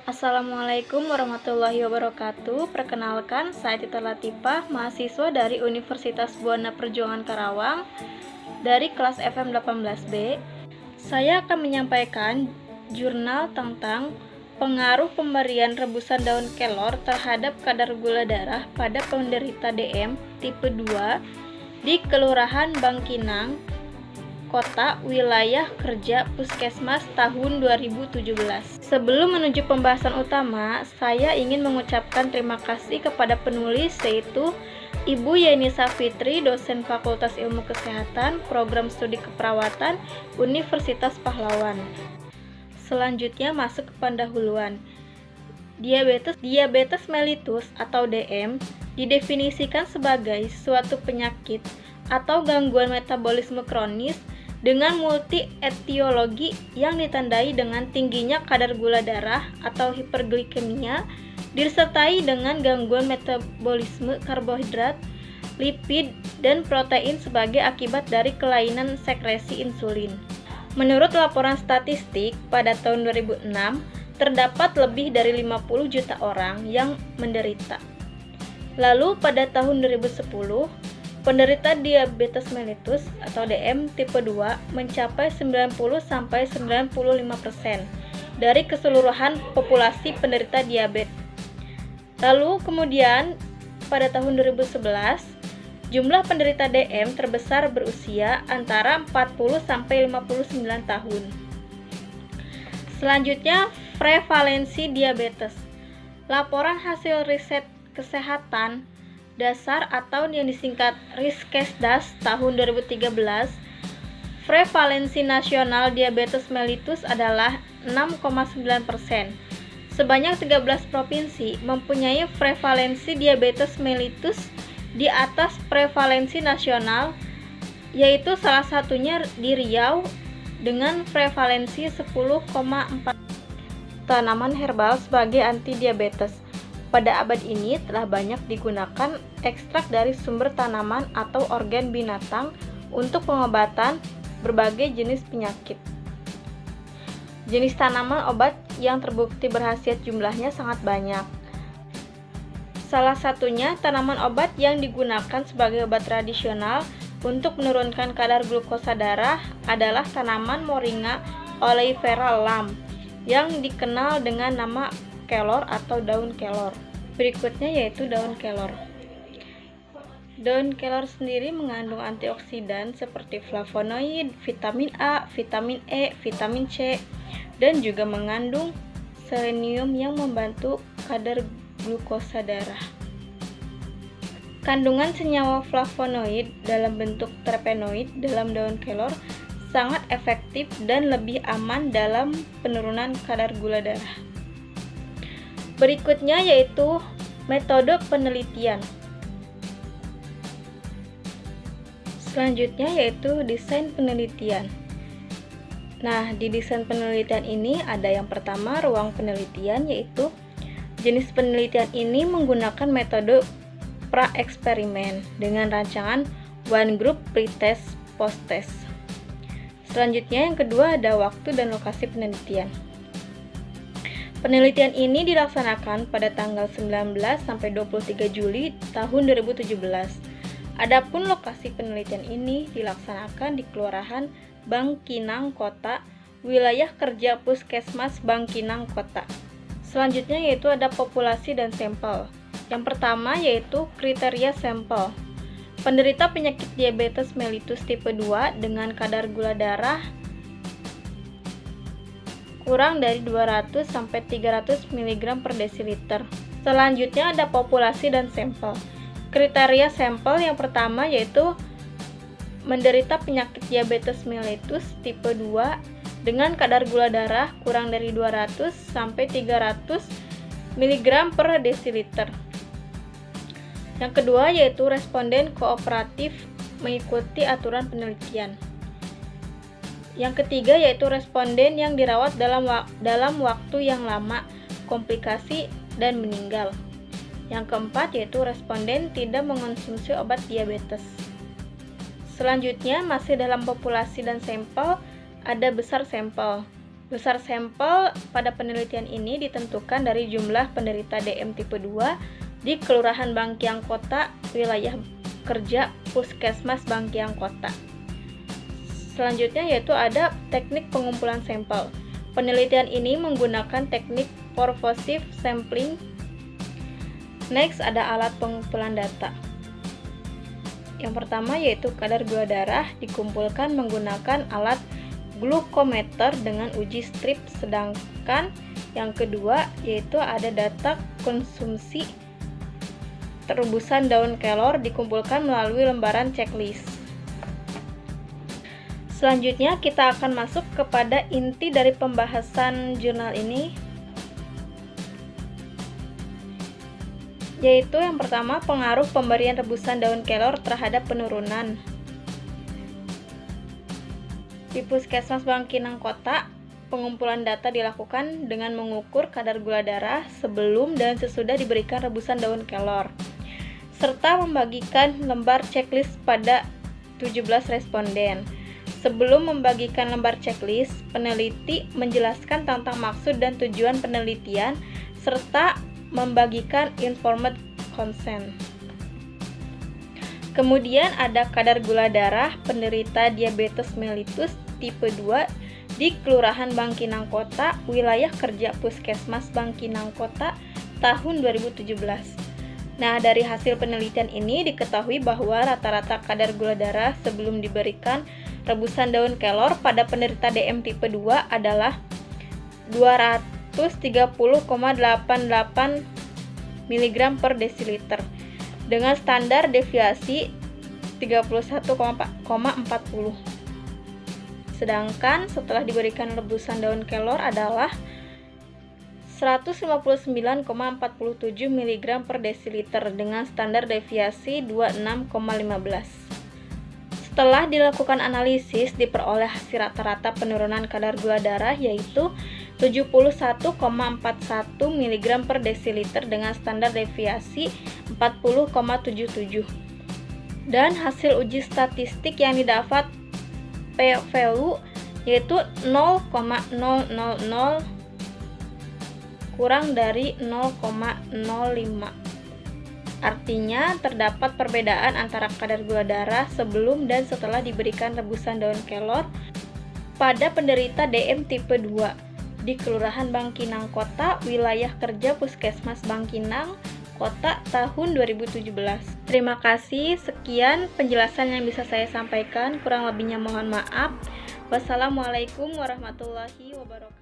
Assalamualaikum warahmatullahi wabarakatuh. Perkenalkan, saya Tita Latifah, mahasiswa dari Universitas Buana Perjuangan Karawang dari kelas FM 18B. Saya akan menyampaikan jurnal tentang pengaruh pemberian rebusan daun kelor terhadap kadar gula darah pada penderita DM tipe 2 di Kelurahan Bangkinang, Kota Wilayah Kerja Puskesmas tahun 2017. Sebelum menuju pembahasan utama, saya ingin mengucapkan terima kasih kepada penulis, yaitu Ibu Yeni Safitri, dosen Fakultas Ilmu Kesehatan, Program Studi Keperawatan, Universitas Pahlawan. Selanjutnya masuk ke pendahuluan. Diabetes mellitus atau DM didefinisikan sebagai suatu penyakit atau gangguan metabolisme kronis dengan multi-etiologi yang ditandai dengan tingginya kadar gula darah atau hiperglikemia, disertai dengan gangguan metabolisme karbohidrat, lipid, dan protein sebagai akibat dari kelainan sekresi insulin. Menurut laporan statistik, pada tahun 2006, terdapat lebih dari 50 juta orang yang menderita. Lalu pada tahun 2010, penderita diabetes mellitus atau DM tipe 2 mencapai 90-95% dari keseluruhan populasi penderita diabetes. Lalu kemudian pada tahun 2011, jumlah penderita DM terbesar berusia antara 40-59 tahun. Selanjutnya, prevalensi diabetes. Laporan hasil riset kesehatan dasar atau yang disingkat Riskesdas tahun 2013, prevalensi nasional diabetes mellitus adalah 6,9%. Sebanyak 13 provinsi mempunyai prevalensi diabetes mellitus di atas prevalensi nasional, yaitu salah satunya di Riau dengan prevalensi 10,4. Tanaman herbal sebagai anti diabetes. Pada abad ini telah banyak digunakan ekstrak dari sumber tanaman atau organ binatang untuk pengobatan berbagai jenis penyakit. Jenis tanaman obat yang terbukti berkhasiat jumlahnya sangat banyak. Salah satunya tanaman obat yang digunakan sebagai obat tradisional untuk menurunkan kadar glukosa darah adalah tanaman Moringa oleifera Lam yang dikenal dengan nama kelor atau daun kelor. Berikutnya yaitu daun kelor. Daun kelor sendiri mengandung antioksidan seperti flavonoid, vitamin A, vitamin E, vitamin C, dan juga mengandung selenium yang membantu kadar glukosa darah. Kandungan senyawa flavonoid dalam bentuk terpenoid dalam daun kelor sangat efektif dan lebih aman dalam penurunan kadar gula darah. Berikutnya yaitu metode penelitian. Selanjutnya yaitu desain penelitian. Nah, di desain penelitian ini ada yang pertama ruang penelitian, yaitu jenis penelitian ini menggunakan metode pra-eksperimen dengan rancangan one group pre-test post-test. Selanjutnya yang kedua ada waktu dan lokasi penelitian. Penelitian ini dilaksanakan pada tanggal 19 sampai 23 Juli tahun 2017. Adapun lokasi penelitian ini dilaksanakan di Kelurahan Bangkinang Kota, Wilayah Kerja Puskesmas Bangkinang Kota. Selanjutnya yaitu ada populasi dan sampel. Yang pertama yaitu kriteria sampel. Penderita penyakit diabetes mellitus tipe 2 dengan kadar gula darah kurang dari 200 sampai 300 mg per desiliter. Selanjutnya ada populasi dan sampel. Kriteria sampel yang pertama yaitu menderita penyakit diabetes mellitus tipe 2 dengan kadar gula darah kurang dari 200 sampai 300 mg per desiliter. Yang kedua yaitu responden kooperatif mengikuti aturan penelitian. Yang ketiga yaitu responden yang dirawat dalam waktu yang lama, komplikasi, dan meninggal. Yang keempat yaitu responden tidak mengonsumsi obat diabetes. Selanjutnya masih dalam populasi dan sampel, ada besar sampel. Besar sampel pada penelitian ini ditentukan dari jumlah penderita DM tipe 2 di Kelurahan Bangkiang Kota, wilayah kerja Puskesmas Bangkiang Kota. Selanjutnya yaitu ada teknik pengumpulan sampel. Penelitian ini menggunakan teknik purposive sampling. Next ada alat pengumpulan data. Yang pertama yaitu kadar gula darah dikumpulkan menggunakan alat glukometer dengan uji strip, sedangkan yang kedua yaitu ada data konsumsi rebusan daun kelor dikumpulkan melalui lembaran checklist. Selanjutnya kita akan masuk kepada inti dari pembahasan jurnal ini, yaitu yang pertama pengaruh pemberian rebusan daun kelor terhadap penurunan. Di Puskesmas Bangkinang Kota, pengumpulan data dilakukan dengan mengukur kadar gula darah sebelum dan sesudah diberikan rebusan daun kelor, serta membagikan lembar checklist pada 17 responden. Sebelum membagikan lembar checklist, peneliti menjelaskan tentang maksud dan tujuan penelitian, serta membagikan informed consent. Kemudian ada kadar gula darah penderita diabetes mellitus tipe 2 di Kelurahan Bangkinang Kota, wilayah kerja Puskesmas Bangkinang Kota tahun 2017. Nah, dari hasil penelitian ini diketahui bahwa rata-rata kadar gula darah sebelum diberikan rebusan daun kelor pada penderita DM tipe 2 adalah 230,88 mg per desiliter dengan standar deviasi 31,40. Sedangkan setelah diberikan rebusan daun kelor adalah 159,47 mg per desiliter dengan standar deviasi 26,15. Setelah dilakukan analisis, diperoleh hasil rata-rata penurunan kadar gula darah yaitu 71,41 mg per desiliter dengan standar deviasi 40,77. Dan hasil uji statistik yang didapat p-value yaitu 0,000 kurang dari 0,05. Artinya terdapat perbedaan antara kadar gula darah sebelum dan setelah diberikan rebusan daun kelor pada penderita DM tipe 2 di Kelurahan Bangkinang Kota, wilayah kerja Puskesmas Bangkinang Kota tahun 2017. Terima kasih, sekian penjelasan yang bisa saya sampaikan, kurang lebihnya mohon maaf. Wassalamualaikum warahmatullahi wabarakatuh.